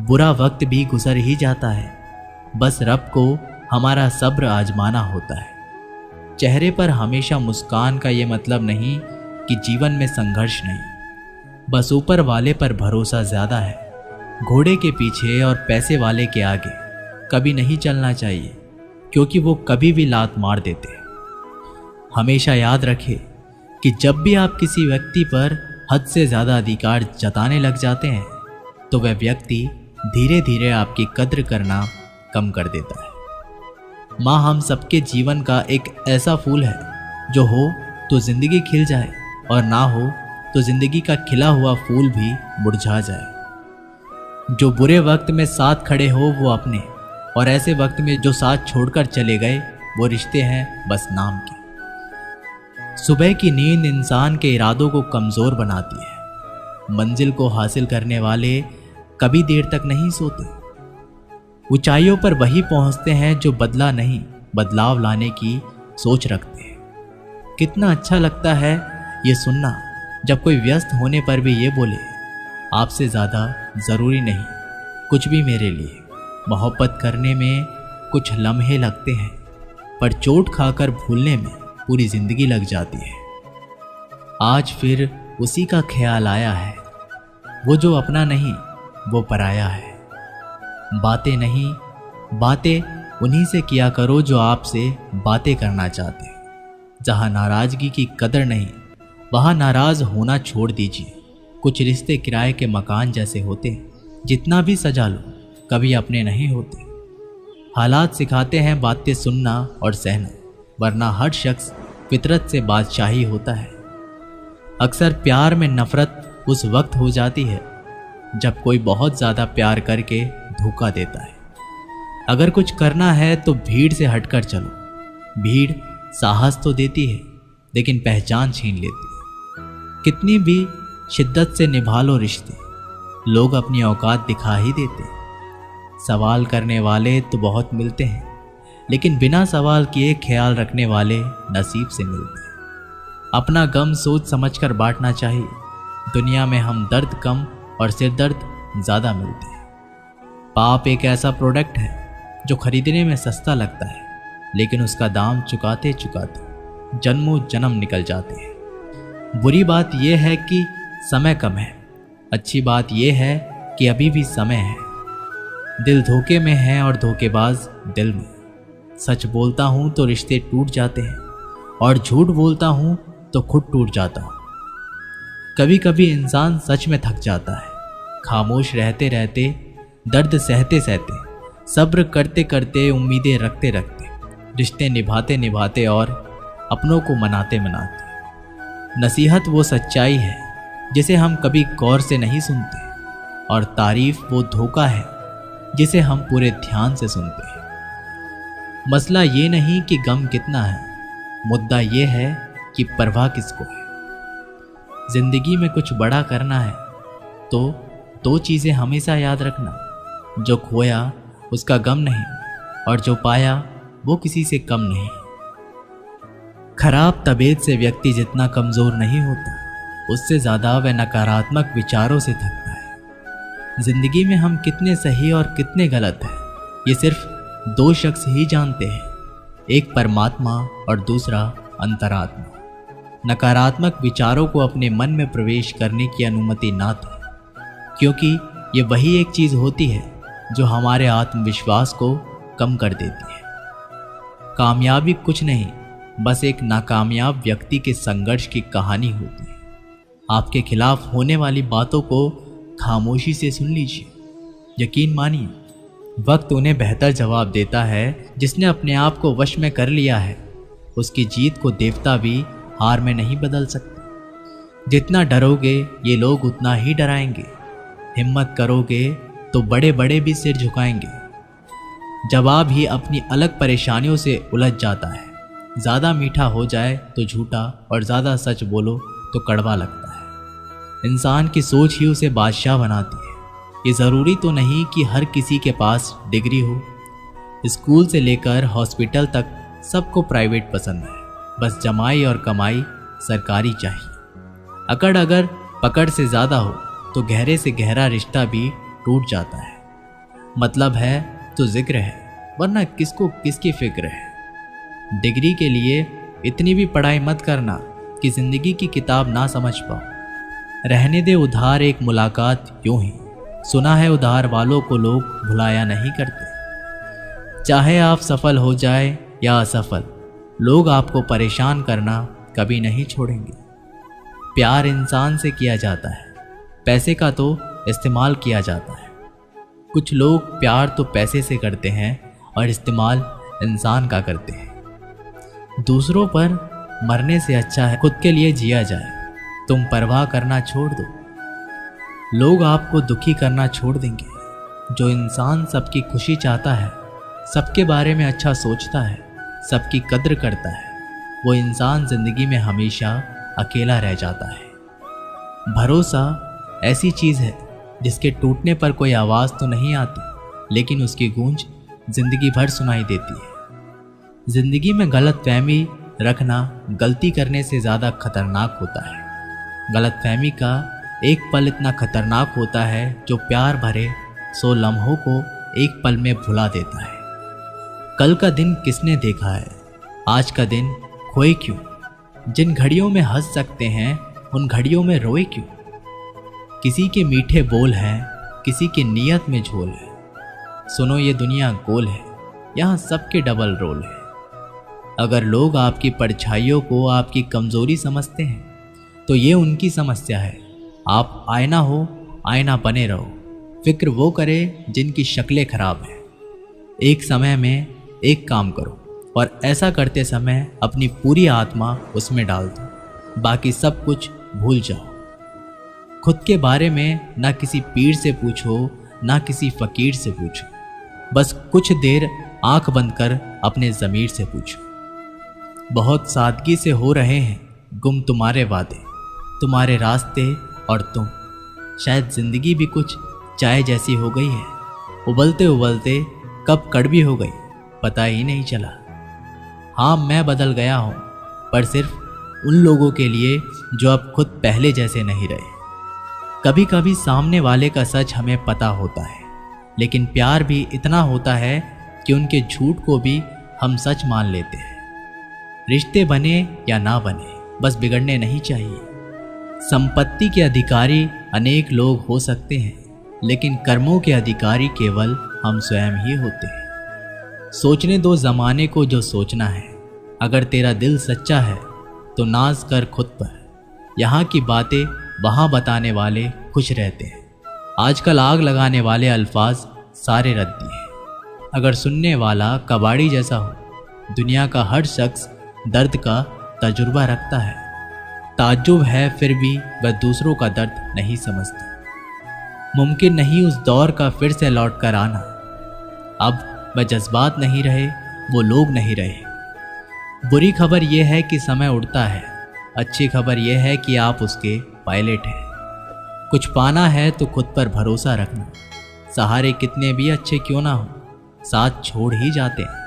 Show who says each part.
Speaker 1: बुरा वक्त भी गुजर ही जाता है, बस रब को हमारा सब्र आजमाना होता है। चेहरे पर हमेशा मुस्कान का ये मतलब नहीं कि जीवन में संघर्ष नहीं, बस ऊपर वाले पर भरोसा ज़्यादा है। घोड़े के पीछे और पैसे वाले के आगे कभी नहीं चलना चाहिए, क्योंकि वो कभी भी लात मार देते हैं। हमेशा याद रखें कि जब भी आप किसी व्यक्ति पर हद से ज़्यादा अधिकार जताने लग जाते हैं तो वह व्यक्ति धीरे धीरे आपकी कद्र करना कम कर देता है। माँ हम सबके जीवन का एक ऐसा फूल है जो हो तो ज़िंदगी खिल जाए और ना हो तो ज़िंदगी का खिला हुआ फूल भी मुरझा जाए। जो बुरे वक्त में साथ खड़े हो वो अपने, और ऐसे वक्त में जो साथ छोड़कर चले गए वो रिश्ते हैं बस नाम के। सुबह की नींद इंसान के इरादों को कमज़ोर बनाती है। मंजिल को हासिल करने वाले कभी देर तक नहीं सोते। ऊंचाइयों पर वही पहुंचते हैं जो बदला नहीं, बदलाव लाने की सोच रखते हैं। कितना अच्छा लगता है ये सुनना जब कोई व्यस्त होने पर भी ये बोले, आपसे ज़्यादा ज़रूरी नहीं कुछ भी मेरे लिए। मोहब्बत करने में कुछ लम्हे लगते हैं, पर चोट खाकर भूलने में पूरी ज़िंदगी लग जाती है। आज फिर उसी का ख्याल आया है, वो जो अपना नहीं वो पराया है। बातें नहीं, बातें उन्हीं से किया करो जो आपसे बातें करना चाहते हैं। जहाँ नाराज़गी की कदर नहीं वहाँ नाराज़ होना छोड़ दीजिए। कुछ रिश्ते किराए के मकान जैसे होते हैं, जितना भी सजा लो कभी अपने नहीं होते। हालात सिखाते हैं बातें सुनना और सहना, वरना हर शख्स फितरत से बादशाही होता है। अक्सर प्यार में नफरत उस वक्त हो जाती है जब कोई बहुत ज़्यादा प्यार करके धोखा देता है। अगर कुछ करना है तो भीड़ से हटकर चलो। भीड़ साहस तो देती है लेकिन पहचान छीन लेती है। कितनी भी शिद्दत से निभा लो रिश्ते, लोग अपनी औकात दिखा ही देते हैं। सवाल करने वाले तो बहुत मिलते हैं, लेकिन बिना सवाल किए ख्याल रखने वाले नसीब से मिलते हैं। अपना गम सोच समझकर बांटना चाहिए। दुनिया में हम दर्द कम और सिर दर्द ज़्यादा मिलते हैं। पाप एक ऐसा प्रोडक्ट है जो खरीदने में सस्ता लगता है, लेकिन उसका दाम चुकाते चुकाते जन्मों जन्म निकल जाते हैं। बुरी बात यह है कि समय कम है, अच्छी बात यह है कि अभी भी समय है। दिल धोखे में है और धोखेबाज दिल में। सच बोलता हूँ तो रिश्ते टूट जाते हैं, और झूठ बोलता हूँ तो खुद टूट जाता हूँ। कभी कभी इंसान सच में थक जाता है। खामोश रहते रहते, दर्द सहते सहते, सब्र करते करते, उम्मीदें रखते रखते, रिश्ते निभाते निभाते और अपनों को मनाते मनाते। नसीहत वो सच्चाई है जिसे हम कभी गौर से नहीं सुनते, और तारीफ वो धोखा है जिसे हम पूरे ध्यान से सुनते हैं। मसला ये नहीं कि गम कितना है, मुद्दा ये है कि परवाह किसको है। जिंदगी में कुछ बड़ा करना है तो दो चीज़ें हमेशा याद रखना, जो खोया उसका गम नहीं, और जो पाया वो किसी से कम नहीं। खराब तबीयत से व्यक्ति जितना कमज़ोर नहीं होता, उससे ज़्यादा वह नकारात्मक विचारों से थकता है। जिंदगी में हम कितने सही और कितने गलत हैं, ये सिर्फ दो शख्स ही जानते हैं, एक परमात्मा और दूसरा अंतरात्मा। नकारात्मक विचारों को अपने मन में प्रवेश करने की अनुमति ना दें, क्योंकि ये वही एक चीज़ होती है जो हमारे आत्मविश्वास को कम कर देती है। कामयाबी कुछ नहीं, बस एक नाकामयाब व्यक्ति के संघर्ष की कहानी होती है। आपके खिलाफ होने वाली बातों को खामोशी से सुन लीजिए। यकीन मानिए, वक्त उन्हें बेहतर जवाब देता है जिसने अपने आप को वश में कर लिया है। उसकी जीत को देवता भी हार में नहीं बदल सकते। जितना डरोगे ये लोग उतना ही डराएंगे। हिम्मत करोगे तो बड़े बड़े भी सिर झुकाएंगे। जवाब ही अपनी अलग परेशानियों से उलझ जाता है। ज़्यादा मीठा हो जाए तो झूठा, और ज़्यादा सच बोलो तो कड़वा लगता है। इंसान की सोच ही उसे बादशाह बनाती है। ये ज़रूरी तो नहीं कि हर किसी के पास डिग्री हो। स्कूल से लेकर हॉस्पिटल तक सबको प्राइवेट पसंद है, बस जमाई और कमाई सरकारी चाहिए। अगर पकड़ से ज़्यादा हो तो गहरे से गहरा रिश्ता भी टूट जाता है। मतलब है तो जिक्र है, वरना किसको किसकी फिक्र है। डिग्री के लिए इतनी भी पढ़ाई मत करना कि जिंदगी की किताब ना समझ पाओ। रहने दे उधार एक मुलाकात यूं ही, सुना है उधार वालों को लोग भुलाया नहीं करते। चाहे आप सफल हो जाए या असफल, लोग आपको परेशान करना कभी नहीं छोड़ेंगे। प्यार इंसान से किया जाता है, पैसे का तो इस्तेमाल किया जाता है। कुछ लोग प्यार तो पैसे से करते हैं और इस्तेमाल इंसान का करते हैं। दूसरों पर मरने से अच्छा है खुद के लिए जिया जाए। तुम परवाह करना छोड़ दो, लोग आपको दुखी करना छोड़ देंगे। जो इंसान सबकी खुशी चाहता है, सबके बारे में अच्छा सोचता है, सबकी कद्र करता है, वो इंसान जिंदगी में हमेशा अकेला रह जाता है। भरोसा ऐसी चीज़ है जिसके टूटने पर कोई आवाज़ तो नहीं आती, लेकिन उसकी गूंज जिंदगी भर सुनाई देती है। जिंदगी में गलतफहमी रखना गलती करने से ज़्यादा खतरनाक होता है। गलतफहमी का एक पल इतना खतरनाक होता है जो प्यार भरे 100 लम्हों को एक पल में भुला देता है। कल का दिन किसने देखा है, आज का दिन खोए क्यों। जिन घड़ियों में हंस सकते हैं उन घड़ियों में रोए क्यों। किसी के मीठे बोल हैं, किसी की नीयत में झोल है। सुनो ये दुनिया गोल है, यहाँ सबके डबल रोल है। अगर लोग आपकी परछाइयों को आपकी कमजोरी समझते हैं तो ये उनकी समस्या है। आप आईना हो, आईना बने रहो। फिक्र वो करे जिनकी शक्लें खराब हैं। एक समय में एक काम करो और ऐसा करते समय अपनी पूरी आत्मा उसमें डाल दो, बाकी सब कुछ भूल जाओ। खुद के बारे में ना किसी पीर से पूछो, ना किसी फकीर से पूछो। बस कुछ देर आंख बंद कर अपने ज़मीर से पूछो। बहुत सादगी से हो रहे हैं गुम तुम्हारे वादे, तुम्हारे रास्ते और तुम। शायद ज़िंदगी भी कुछ चाय जैसी हो गई है, उबलते उबलते कब कड़वी हो गई पता ही नहीं चला। हाँ, मैं बदल गया हूँ, पर सिर्फ उन लोगों के लिए जो अब खुद पहले जैसे नहीं रहे। कभी कभी सामने वाले का सच हमें पता होता है, लेकिन प्यार भी इतना होता है कि उनके झूठ को भी हम सच मान लेते हैं। रिश्ते बने या ना बने, बस बिगड़ने नहीं चाहिए। संपत्ति के अधिकारी अनेक लोग हो सकते हैं, लेकिन कर्मों के अधिकारी केवल हम स्वयं ही होते हैं। सोचने दो ज़माने को जो सोचना है। अगर तेरा दिल सच्चा है तो नाज कर खुद पर। यहाँ की बातें वहाँ बताने वाले खुश रहते हैं। आजकल आग लगाने वाले अल्फाज सारे रद्दी हैं। अगर सुनने वाला कबाड़ी जैसा हो, दुनिया का हर शख्स दर्द का तजुर्बा रखता है। ताज्जुब है फिर भी वह दूसरों का दर्द नहीं समझता। मुमकिन नहीं उस दौर का फिर से लौट कर आना। अब वह जज्बात नहीं रहे, वो लोग नहीं रहे। बुरी खबर यह है कि समय उड़ता है, अच्छी खबर यह है कि आप उसके पायलट हैं। कुछ पाना है तो खुद पर भरोसा रखना। सहारे कितने भी अच्छे क्यों ना हो, साथ छोड़ ही जाते हैं।